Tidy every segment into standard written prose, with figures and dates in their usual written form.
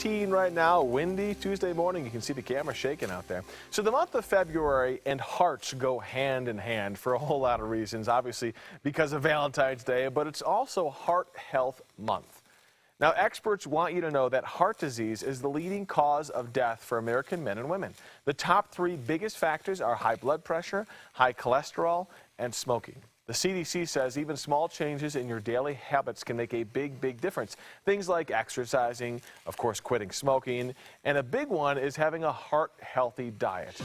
13 right now, windy Tuesday morning. You can see the camera shaking out there. So the month of February and hearts go hand in hand for a whole lot of reasons, obviously because of Valentine's Day, but it's also Heart Health Month. Now, experts want you to know that heart disease is the leading cause of death for American men and women. The top 3 biggest factors are high blood pressure, high cholesterol, and smoking. The CDC says even small changes in your daily habits can make a big difference. Things like exercising, of course, quitting smoking, and a big one is having a heart-healthy diet.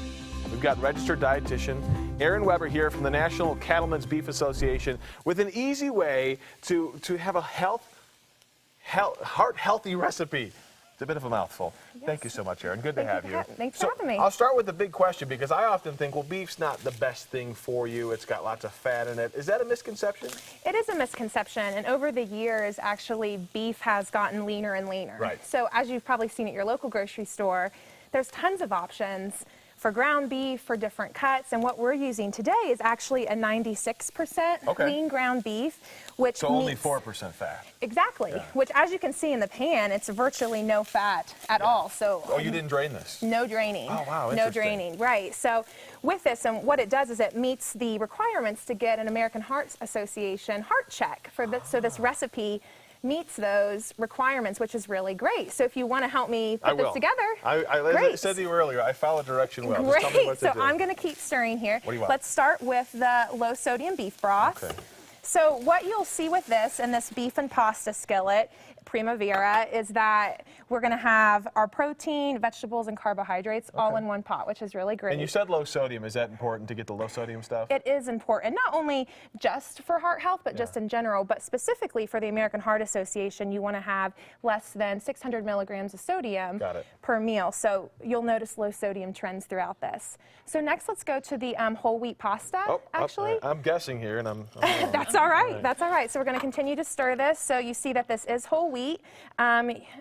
We've got registered dietitian Aaron Weber here from the National Cattlemen's Beef Association with an easy way to have a heart-healthy recipe. It's a bit of a mouthful. Yes. Thank you so much, Aaron. Good to have you. Thanks for having me. I'll start with the big question because I often think, well, beef's not the best thing for you. It's got lots of fat in it. Is that a misconception? It is a misconception, and over the years, actually, beef has gotten leaner and leaner. Right. So as you've probably seen at your local grocery store, there's tons of options for ground beef, for different cuts, and what we're using today is actually a 96% lean ground beef, which so only 4% fat. Exactly, which as you can see in the pan, it's virtually no fat at all. So you didn't drain this? No draining. Oh, wow, no draining, right. So with this, and what it does is it meets the requirements to get an American Heart Association heart check for this. So this recipe meets those requirements, which is really great. So if you want to help me put this together, as I said to you earlier, I follow direction well. Great. Just tell me what to do. I'm going to keep stirring here. What do you want? Let's start with the low sodium beef broth. Okay. So what you'll see with this and this beef and pasta skillet, Primavera, is that we're going to have our protein, vegetables, and carbohydrates all in one pot, which is really great. And you said low sodium. Is that important to get the low sodium stuff? It is important, not only just for heart health, but just in general, but specifically for the American Heart Association, you want to have less than 600 milligrams of sodium per meal. So you'll notice low sodium trends throughout this. So next, let's go to the whole wheat pasta, actually. I'm guessing here, and I'm That's all right. That's all right. So we're going to continue to stir this. So you see that this is whole wheat.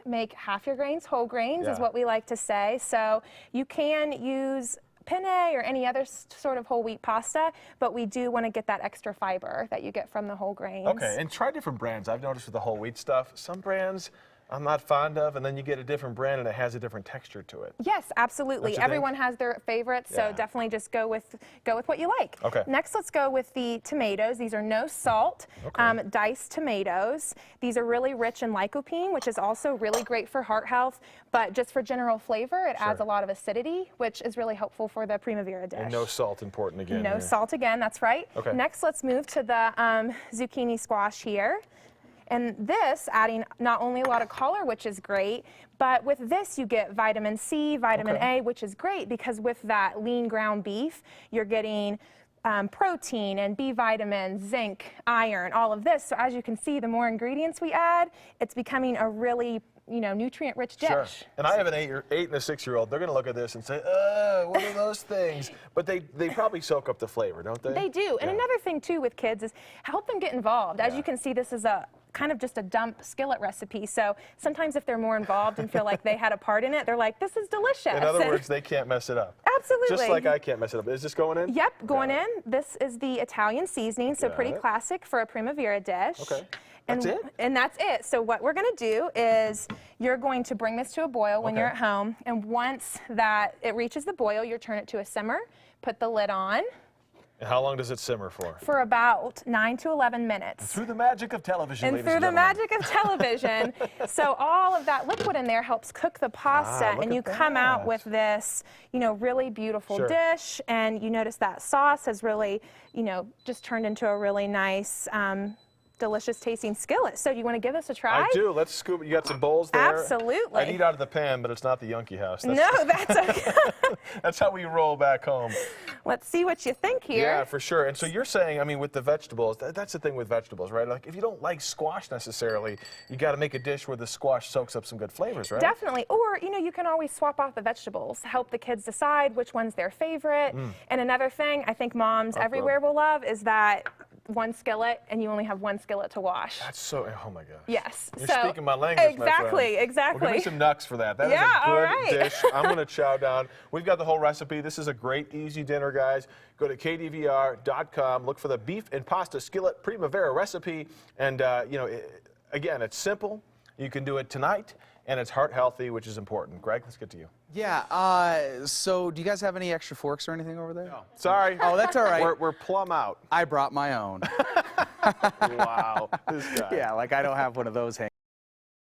Make half your grains whole grains is what we like to say. So you can use penne or any other sort of whole wheat pasta, but we do want to get that extra fiber that you get from the whole grains. Okay, and try different brands. I've noticed with the whole wheat stuff, some brands I'm not fond of, and then you get a different brand and it has a different texture to it. Yes, absolutely. Everyone has their favorites, so definitely just go with what you like. Okay. Next, let's go with the tomatoes. These are no salt, diced tomatoes. These are really rich in lycopene, which is also really great for heart health, but just for general flavor, it adds a lot of acidity, which is really helpful for the Primavera dish. And no salt, important again. No salt again, that's right. Okay. Next, let's move to the zucchini squash here. And this, adding not only a lot of color, which is great, but with this you get vitamin C, vitamin A, which is great because with that lean ground beef, you're getting protein and B vitamins, zinc, iron, all of this. So as you can see, the more ingredients we add, it's becoming a really nutrient-rich dish. Sure. And I have an 8 and a 6-year-old. They're going to look at this and say, what are those things? But they probably soak up the flavor, don't they? They do. And another thing, too, with kids is help them get involved. As you can see, this is a kind of just a dump skillet recipe. So sometimes if they're more involved and feel like they had a part in it, they're like, this is delicious. In other words, they can't mess it up. Absolutely. Just like I can't mess it up. Is this going in? Yep, going in. This is the Italian seasoning, so pretty classic for a Primavera dish. Okay. That's it? And that's it. So what we're going to do is you're going to bring this to a boil when you're at home. And once that it reaches the boil, you turn it to a simmer, put the lid on. And how long does it simmer for? For about 9 to 11 minutes. And through the magic of television, ladies and gentlemen. Magic of television. So all of that liquid in there helps cook the pasta, and you come out with this, really beautiful dish. And you notice that sauce has really, just turned into a really nice, delicious tasting skillet. So you want to give this a try? I do. Let's scoop it. You got some bowls there? Absolutely. I eat out of the pan, but it's not the Yunky house. That's okay. That's how we roll back home. Let's see what you think here. Yeah, for sure. And so you're saying, with the vegetables, that's the thing with vegetables, right? Like if you don't like squash necessarily, you got to make a dish where the squash soaks up some good flavors, right? Definitely. Or, you can always swap out the vegetables, help the kids decide which one's their favorite. And another thing I think moms everywhere will love is that one skillet and you only have one skillet to wash. That's so, oh my gosh. Yes. You're speaking my language, exactly, my friend. exactly. Well, give me some nucks for that. That is a good dish. I'm going to chow down. We've got the whole recipe. This is a great, easy dinner, guys. Go to kdvr.com. Look for the beef and pasta skillet Primavera recipe. And, again, it's simple. You can do it tonight. and it's heart healthy, which is important. Greg, let's get to you. Yeah, so do you guys have any extra forks or anything over there? No. Sorry. Oh, that's all right. We're plumb out. I brought my own. Wow, this guy. Yeah, like I don't have one of those hanging.